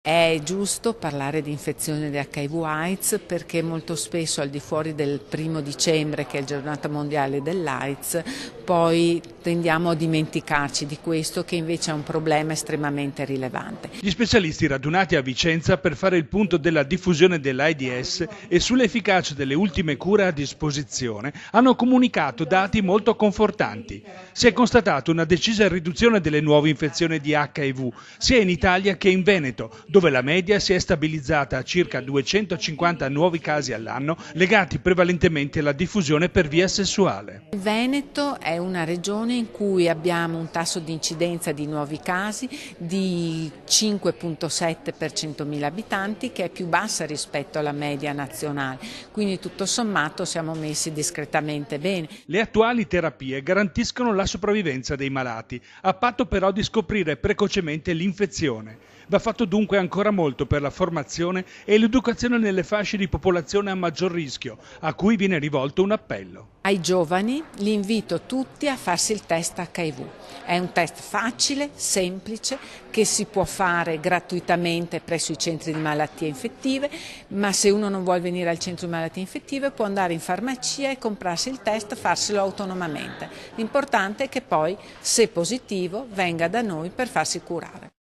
È giusto parlare di infezione di HIV/AIDS perché molto spesso al di fuori del 1° dicembre, che è il giornata mondiale dell'AIDS, poi tendiamo a dimenticarci di questo, che invece è un problema estremamente rilevante. Gli specialisti radunati a Vicenza per fare il punto della diffusione dell'AIDS e sull'efficacia delle ultime cure a disposizione hanno comunicato dati molto confortanti. Si è constatato una decisa riduzione delle nuove infezioni di HIV, sia in Italia che in Veneto, dove la media si è stabilizzata a circa 250 nuovi casi all'anno, legati prevalentemente alla diffusione per via sessuale. Il Veneto è una regione in cui abbiamo un tasso di incidenza di nuovi casi di 5,7 per 100.000 abitanti, che è più bassa rispetto alla media nazionale, quindi tutto sommato siamo messi discretamente bene. Le attuali terapie garantiscono la sopravvivenza dei malati, a patto però di scoprire precocemente l'infezione. Va fatto dunque ancora molto per la formazione e l'educazione nelle fasce di popolazione a maggior rischio, a cui viene rivolto un appello. Ai giovani li invito tutti a farsi il test HIV. È un test facile, semplice, che si può fare gratuitamente presso i centri di malattie infettive, ma se uno non vuole venire al centro di malattie infettive può andare in farmacia e comprarsi il test, farselo autonomamente. L'importante è che poi, se positivo, venga da noi per farsi curare.